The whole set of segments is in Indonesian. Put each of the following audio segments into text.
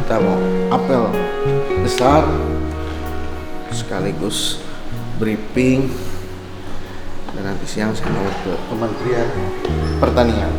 kita mau apel besar sekaligus briefing, dan nanti siang saya mau ke Kementerian Pertanian.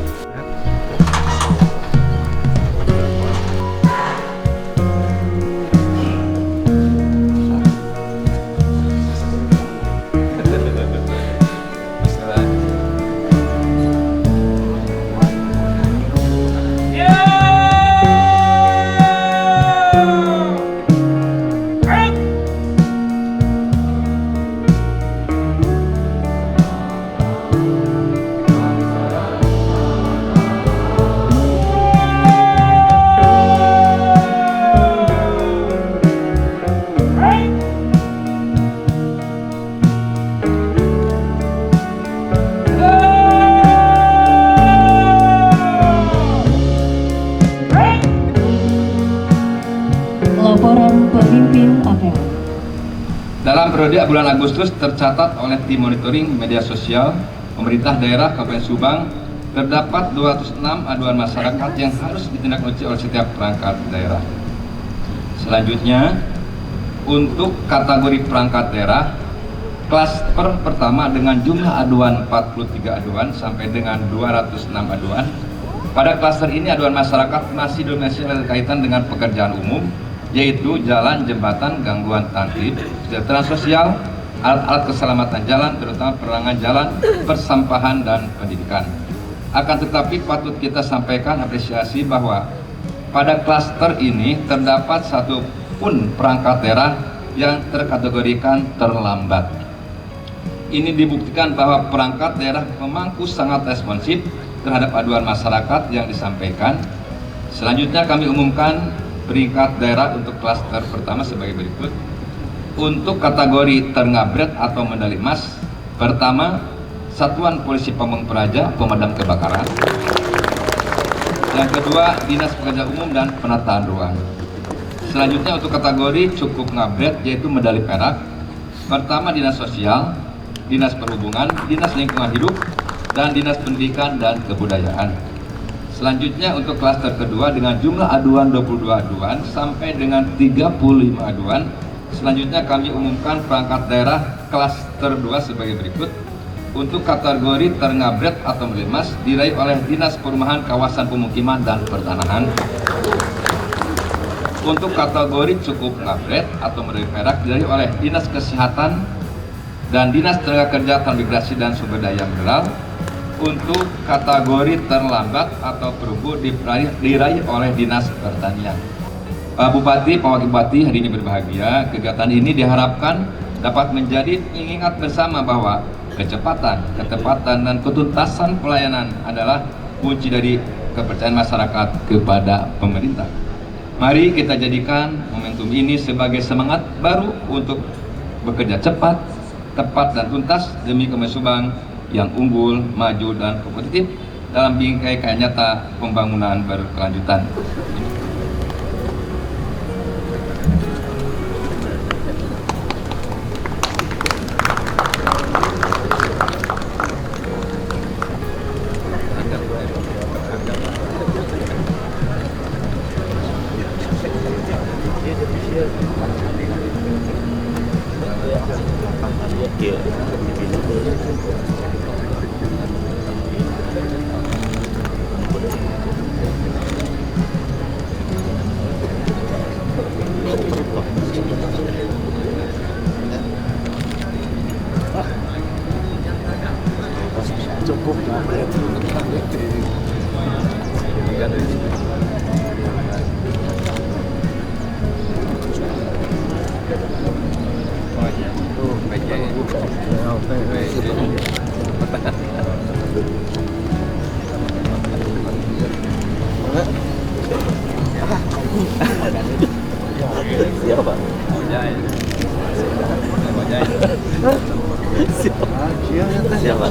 Laporan pemimpin APL. Dalam periode bulan Agustus tercatat oleh tim monitoring media sosial pemerintah daerah Kabupaten Subang terdapat 206 aduan masyarakat yang harus ditindaklanjuti oleh setiap perangkat daerah. Selanjutnya, untuk kategori perangkat daerah, klaster pertama dengan jumlah aduan 43 aduan sampai dengan 206 aduan. Pada klaster ini aduan masyarakat masih domisili kaitan dengan pekerjaan umum, yaitu jalan, jembatan, gangguan tertib, kesejahteraan sosial, alat-alat keselamatan jalan, terutama penerangan jalan, persampahan, dan pendidikan. Akan tetapi patut kita sampaikan apresiasi bahwa pada klaster ini terdapat satu pun perangkat daerah yang terkategorikan terlambat. Ini dibuktikan bahwa perangkat daerah memangku sangat responsif terhadap aduan masyarakat yang disampaikan. Selanjutnya kami umumkan peringkat daerah untuk klaster pertama sebagai berikut. Untuk kategori terngabret atau medali emas, pertama Satuan Polisi Pamong Praja Pemadam Kebakaran. Yang kedua Dinas Pekerjaan Umum dan Penataan Ruang. Selanjutnya untuk kategori cukup ngabret yaitu medali perak, pertama Dinas Sosial, Dinas Perhubungan, Dinas Lingkungan Hidup, dan Dinas Pendidikan dan Kebudayaan. Selanjutnya untuk klaster kedua dengan jumlah aduan 22 aduan sampai dengan 35 aduan. Selanjutnya kami umumkan perangkat daerah klaster 2 sebagai berikut. Untuk kategori terngabret atau medali emas diraih oleh Dinas Perumahan Kawasan Pemukiman dan Pertanahan. Untuk kategori cukup ngabret atau medali perak diraih oleh Dinas Kesehatan dan Dinas Tenaga Kerja, Transmigrasi dan Sumber Daya Mineral. Untuk kategori terlambat atau perunggu diraih oleh Dinas Pertanian. Pak Bupati, Pak Wakil Bupati hari ini berbahagia. Kegiatan ini diharapkan dapat menjadi pengingat bersama bahwa kecepatan, ketepatan, dan ketuntasan pelayanan adalah kunci dari kepercayaan masyarakat kepada pemerintah. Mari kita jadikan momentum ini sebagai semangat baru untuk bekerja cepat, tepat, dan tuntas demi Kabupaten Subang yang unggul, maju, dan kompetitif dalam bingkai kaya nyata pembangunan berkelanjutan. Cukup ngabret. Siapa? Siapa?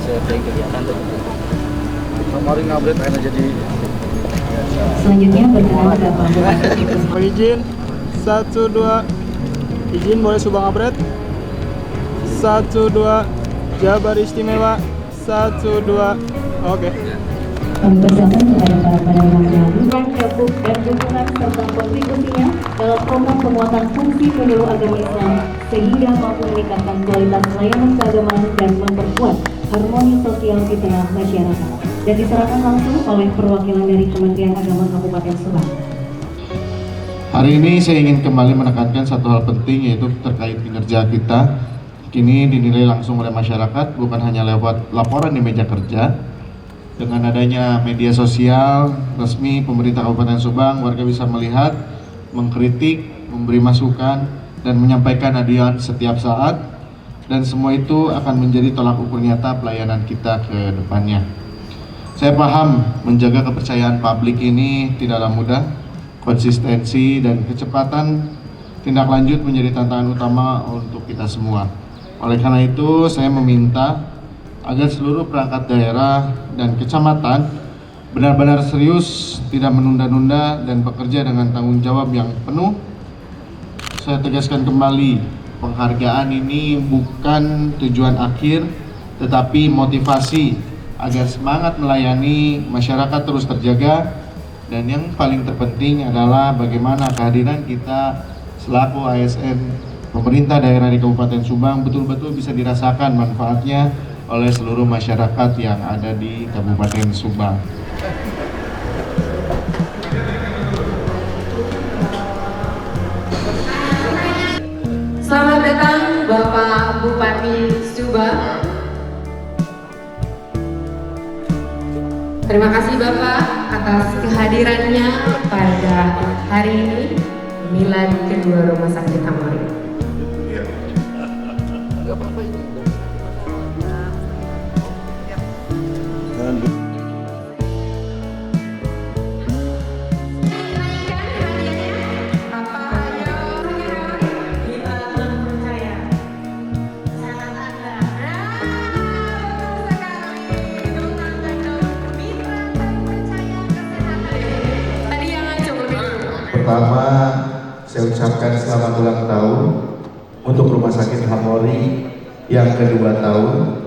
Siapa yang kegiatan tuh? Kemarin ngabret akhirnya jadi. Selanjutnya berkenan ke pembukaan. Izin 1 2 izin boleh Subang Abret 1 2 Jabar Istimewa 1 2 oke. Kami persilakan kepada para pedagang yang cukup dan dukungan serta program penguatan fungsi penyuluh agama Islam sehingga mampu meningkatkan kualitas layanan keagamaan dan memperkuat harmoni sosial di tengah masyarakat. Dan diserahkan langsung oleh perwakilan dari Kementerian Agama Kabupaten Subang. Hari ini saya ingin kembali menekankan satu hal penting, yaitu terkait kinerja kita. Kini dinilai langsung oleh masyarakat, bukan hanya lewat laporan di meja kerja. Dengan adanya media sosial resmi pemerintah Kabupaten Subang, warga bisa melihat, mengkritik, memberi masukan, dan menyampaikan aduan setiap saat. Dan semua itu akan menjadi tolak ukur nyata pelayanan kita ke depannya. Saya paham menjaga kepercayaan publik ini tidaklah mudah. Konsistensi dan kecepatan tindak lanjut menjadi tantangan utama untuk kita semua. Oleh karena itu, saya meminta agar seluruh perangkat daerah dan kecamatan benar-benar serius, tidak menunda-nunda, dan bekerja dengan tanggung jawab yang penuh. Saya tegaskan kembali, penghargaan ini bukan tujuan akhir, tetapi motivasi agar semangat melayani masyarakat terus terjaga. Dan yang paling terpenting adalah bagaimana kehadiran kita selaku ASN pemerintah daerah di Kabupaten Subang betul-betul bisa dirasakan manfaatnya oleh seluruh masyarakat yang ada di Kabupaten Subang. Selamat datang Bapak Bupati Subang. Terima kasih Bapak atas kehadirannya pada hari ini milad kedua Rumah Sakit Hamori. Pertama, saya ucapkan selamat ulang tahun untuk Rumah Sakit Hamori yang kedua tahun.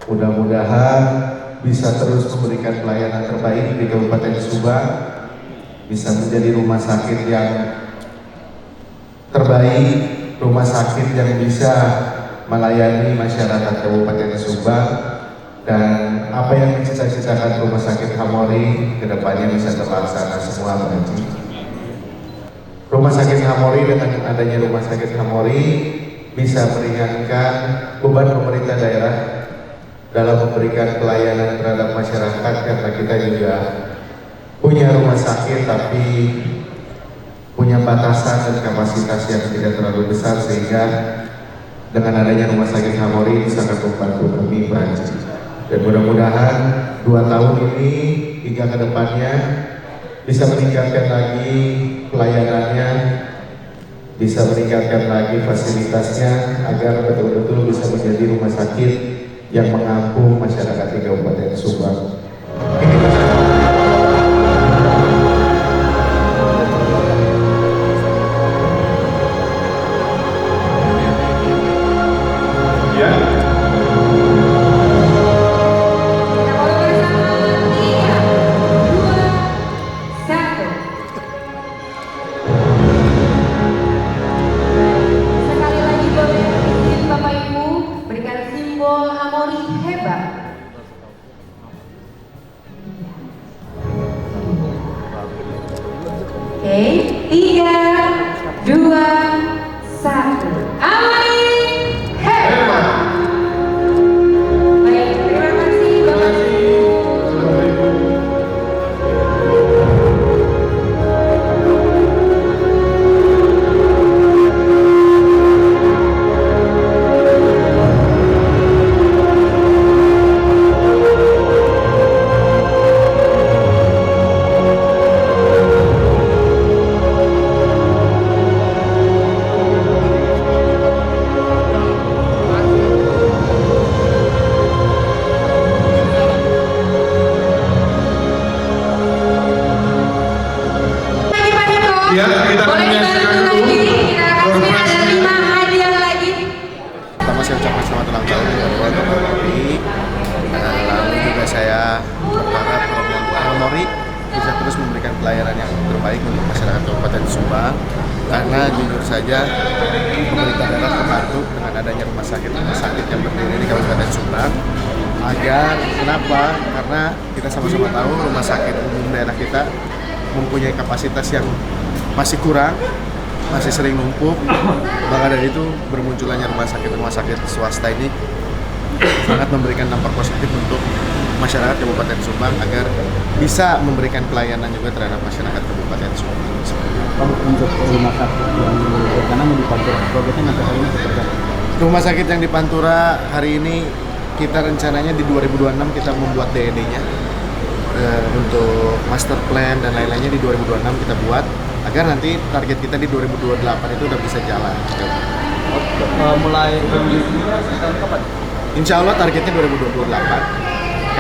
Mudah-mudahan bisa terus memberikan pelayanan terbaik di Kabupaten Subang, bisa menjadi rumah sakit yang terbaik, rumah sakit yang bisa melayani masyarakat Kabupaten Subang, dan apa yang dicita-citakan Rumah Sakit Hamori kedepannya bisa terlaksana semua, Pak Haji. Rumah Sakit Hamori dengan adanya Rumah Sakit Hamori bisa meringankan beban pemerintah daerah dalam memberikan pelayanan terhadap masyarakat, karena kita juga punya rumah sakit tapi punya batasan dan kapasitas yang tidak terlalu besar, sehingga dengan adanya Rumah Sakit Hamori sangat membantu kami, Pak Haji. Dan mudah-mudahan 2 tahun ini hingga ke depannya bisa meningkatkan lagi pelayanannya, bisa meningkatkan lagi fasilitasnya agar betul-betul bisa menjadi rumah sakit yang mengampung masyarakat di Kabupaten Subang. Oke, 3, 2, 1. Hamori hebat. Baik, terima kasih Bapak. Ya, kita akan menyaksikan dulu Ada 5 hadiah lagi. Pertama saya ucapkan selamat ulang tahun buat Bapak Hamori. Lalu juga saya berharap Hamori bisa terus memberikan pelayanan yang terbaik untuk masyarakat Kabupaten Subang. karena jujur saja pemerintah daerah membantu dengan adanya rumah sakit yang berdiri di Kabupaten Subang agar kenapa? Karena kita sama-sama tahu rumah sakit umum daerah kita mempunyai kapasitas yang masih kurang, masih sering numpuk. Maka dari itu bermunculannya rumah sakit swasta ini sangat memberikan dampak positif untuk masyarakat Kabupaten Subang agar bisa memberikan pelayanan juga terhadap masyarakat Kabupaten Subang. Untuk rumah sakit yang rencananya di Pantura, proyeknya nanti hari ini seperti apa? Rumah sakit yang di Pantura hari ini kita rencananya di 2026 kita membuat DED-nya untuk master plan dan lain-lainnya di 2026 kita buat agar nanti target kita di 2028 itu udah bisa jalan. Mulai tahun kapan? Insya Allah targetnya 2028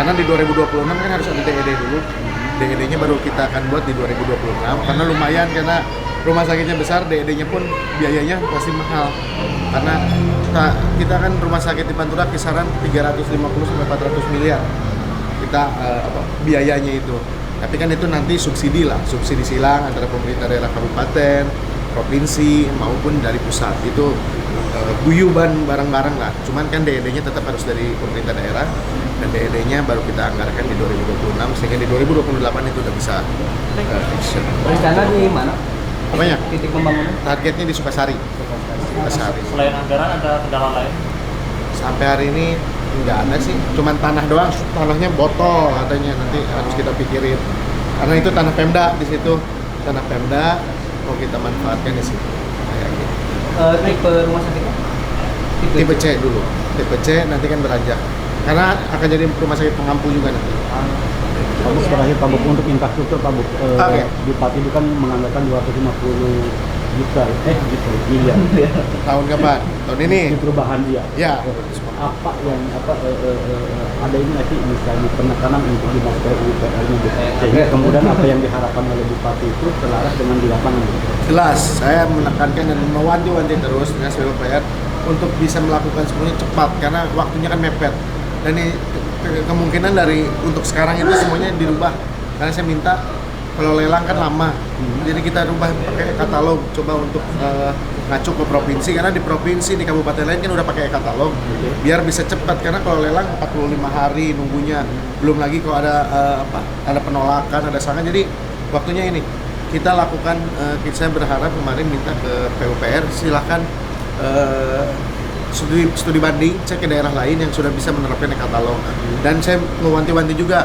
karena di 2026 kan harus ada DED dulu. DED-nya baru kita akan buat di 2026 karena lumayan, karena rumah sakitnya besar, DED-nya pun biayanya pasti mahal karena kita kan rumah sakit di Pantura kisaran 350 sampai 400 miliar kita biayanya itu. Tapi kan itu nanti subsidi silang antara pemerintah daerah kabupaten, provinsi maupun dari pusat, itu guyuban bareng-bareng lah. Cuman kan DED-nya tetap harus dari pemerintah daerah dan DED-nya baru kita anggarkan di 2026 sehingga di 2028 itu udah bisa action. Rencana di mana? Apanya? Titik pembangunan? Targetnya di Sukasari. Selain anggaran ada kendala lain? Sampai hari ini nggak ada sih, cuman tanah doang, tanahnya botol katanya, nanti harus kita pikirin karena itu tanah Pemda, di situ tanah Pemda mau kita manfaatkan di situ kayak gitu. Tipe rumah sakitnya? Tipe C dulu, tipe C nanti kan beranjak karena akan jadi rumah sakit pengampu juga nanti. Pak Buk, terakhir Pak Buk, untuk infrastruktur Pak Buk, Oke. Bupati itu kan menganggarkan 250 juta, miliar. Tahun kapan? Tahun ini? Di perubahan dia. Ya. Apa yang ada ini nanti misalnya penekanan untuk dinas PUPR-nya, sehingga kemudian apa yang diharapkan oleh Bupati itu selaras dengan di lapangan. Jelas, saya menekankan dan mewanti-wanti terus dinas PUPR untuk bisa melakukan semuanya cepat karena waktunya kan mepet. Dan ini kemungkinan dari untuk sekarang itu semuanya dirubah karena saya minta kalau lelang kan lama, jadi kita rubah pakai katalog, coba untuk ngacu ke provinsi karena di provinsi di kabupaten lain kan udah pakai katalog, biar bisa cepat karena kalau lelang 45 hari nunggunya, belum lagi kalau ada penolakan, ada sangat, jadi waktunya ini kita lakukan. Saya berharap kemarin minta ke PUPR silahkan studi banding cek ke daerah lain yang sudah bisa menerapkan e-katalog, dan saya mewanti-wanti juga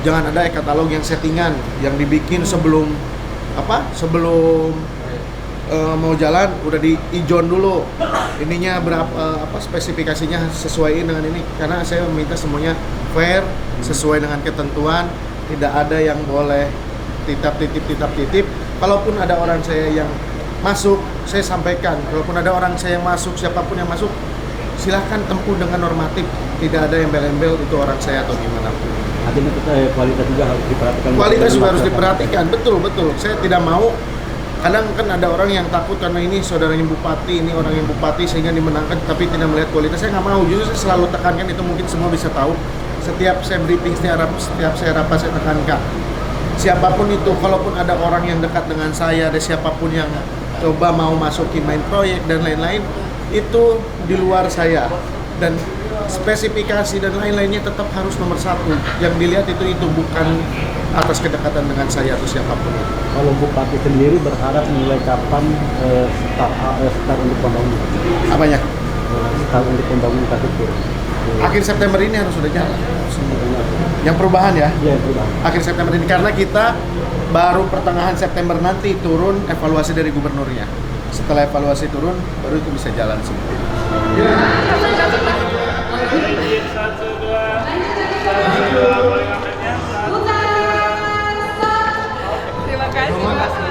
jangan ada e-katalog yang settingan yang dibikin sebelum mau jalan udah di ijon dulu ininya berapa spesifikasinya sesuaiin dengan ini, karena saya meminta semuanya fair sesuai dengan ketentuan, tidak ada yang boleh titip. Kalaupun ada orang saya yang masuk, saya sampaikan, kalaupun ada orang saya yang masuk, siapapun yang masuk silahkan tempuh dengan normatif, tidak ada yang embel-embel itu orang saya atau gimana pun. Artinya kualitas juga harus diperhatikan. Kualitas juga harus diperhatikan, betul. Saya tidak mau, kadang kan ada orang yang takut karena ini saudaranya bupati, ini orang yang bupati sehingga dimenangkan, tapi tidak melihat kualitas. Saya nggak mau, justru saya selalu tekankan itu, mungkin semua bisa tahu. Setiap saya briefing, setiap saya rapat, saya tekankan. Siapapun itu, kalaupun ada orang yang dekat dengan saya, ada siapapun yang coba mau masukin main proyek dan lain-lain, itu di luar saya. Dan spesifikasi dan lain-lainnya tetap harus nomor satu. Yang dilihat itu bukan atas kedekatan dengan saya atau siapapun. Kalau Bupati sendiri berharap mulai kapan start untuk pembangunan? Apanya? Start untuk pembangunan infrastruktur. Akhir September ini harus sudah jalan. Yang perubahan ya? Iya, perubahan. Akhir September ini, karena kita baru pertengahan September nanti turun evaluasi dari gubernurnya. Setelah evaluasi turun, baru itu bisa jalan semua. Terima kasih.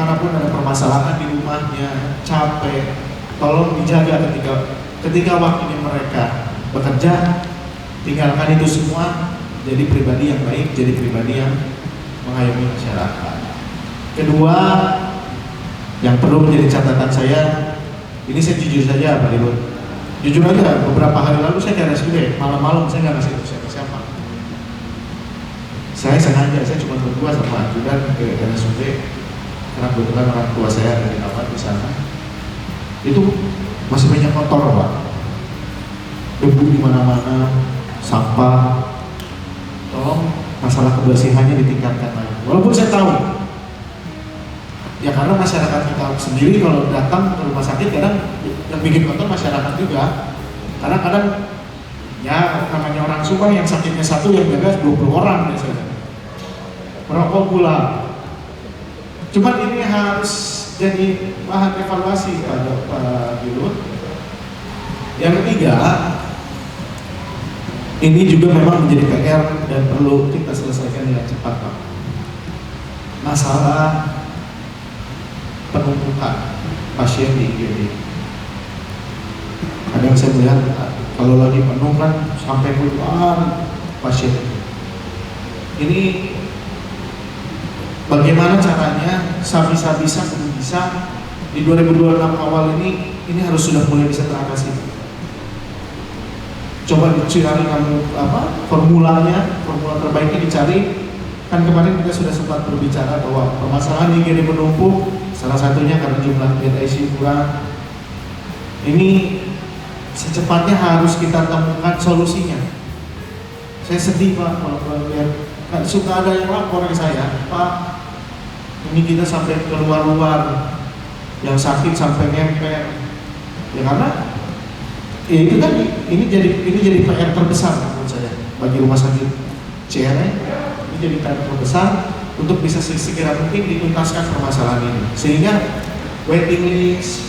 bagaimanapun ada permasalahan di rumahnya, capek, tolong dijaga ketika waktunya mereka bekerja, tinggalkan itu semua, jadi pribadi yang baik, jadi pribadi yang mengayomi masyarakat. Kedua, yang perlu menjadi catatan saya, ini saya jujur saja Pak Dirut, jujur aja, beberapa hari lalu saya ke RSUD, malam-malam saya nggak ngasih itu siapa-siapa. Saya sengaja, saya cuma berdua sama ajudan ke RSUD, karena kebetulan orang tua saya ada di kamar di sana. Itu masih banyak kotor Pak, debu di mana-mana, sampah. Tolong masalah kebersihannya ditingkatkan lagi. Walaupun saya tahu, ya karena masyarakat kita sendiri kalau datang ke rumah sakit kadang yang bikin kotor masyarakat juga. Karena kadang ya namanya orang Subang yang sakitnya satu yang jaga 20 orang biasanya. Merokok pula. Cuman ini harus jadi bahan evaluasi Pak Dirut. Yang ketiga, ini juga memang menjadi PR dan perlu kita selesaikan dengan cepat Pak. Masalah penumpukan pasien di IGD. Kadang saya melihat kalau lagi penuh kan sampai puluhan pasien. Ini bagaimana caranya bisa di 2026 awal ini harus sudah mulai bisa teratasi. Coba dicari kamu formula terbaiknya dicari. Kan kemarin kita sudah sempat berbicara bahwa permasalahan IGD menumpuk, salah satunya karena jumlah bed ICU kurang. Ini secepatnya harus kita temukan solusinya. Saya sedih Pak kalau lihat suka ada yang lapor ke saya, Pak, ini kita sampai keluar-luar, yang sakit sampai ngemper. Ya karena ya itu tadi, ini jadi PR terbesar menurut saya bagi rumah sakit CRN. Ini jadi PR terbesar untuk bisa segera mungkin dituntaskan permasalahan ini, sehingga waiting list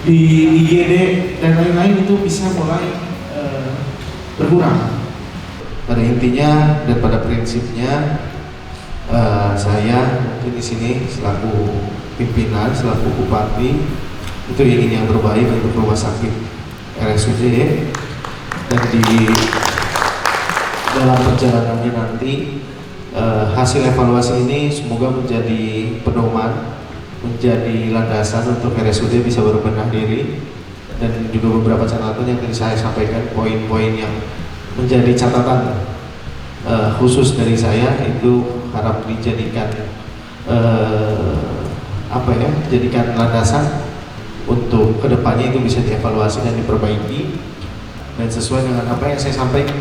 di IGD dan lain-lain itu bisa mulai berkurang. Pada intinya dan pada prinsipnya saya mungkin di sini selaku pimpinan, selaku bupati itu ingin yang terbaik untuk rumah sakit RSUD, dan di dalam perjalanannya nanti hasil evaluasi ini semoga menjadi pedoman, menjadi landasan untuk RSUD bisa berbenah diri, dan juga beberapa catatan yang tadi saya sampaikan, poin-poin yang menjadi catatan khusus dari saya itu harap dijadikan jadikan landasan untuk kedepannya itu bisa dievaluasi dan diperbaiki, dan sesuai dengan apa yang saya sampaikan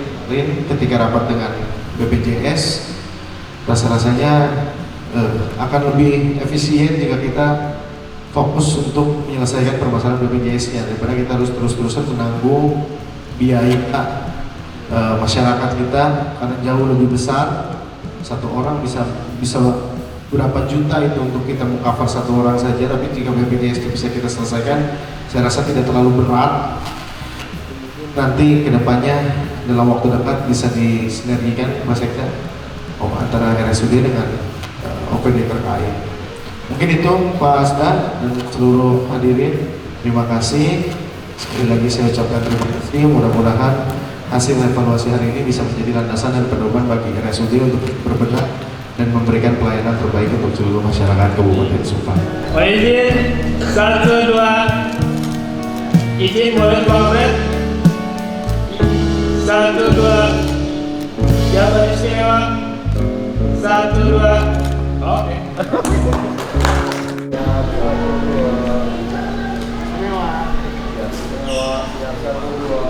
ketika rapat dengan BPJS, rasa-rasanya akan lebih efisien jika kita fokus untuk menyelesaikan permasalahan BPJS-nya daripada kita harus terus-terusan menanggung biaya masyarakat kita, karena jauh lebih besar. Satu orang bisa berapa juta itu untuk kita meng-cover satu orang saja, tapi jika BPJS itu bisa kita selesaikan, saya rasa tidak terlalu berat. Nanti kedepannya dalam waktu dekat bisa disinergikan Mas Sekda antara RSUD dengan OPD terkait. Mungkin itu Pak Asda dan seluruh hadirin, terima kasih. Sekali lagi saya ucapkan terima kasih. Mudah-mudahan hasil evaluasi hari ini bisa menjadi landasan dan pedoman bagi RSUD untuk berbenah dan memberikan pelayanan terbaik untuk seluruh masyarakat Kabupaten Subang. Izin 1, 2. Izin boleh pamret. 1, 2. Jabat istimewa. 1, 2. Oke. Istimewa. Siap 1, 2.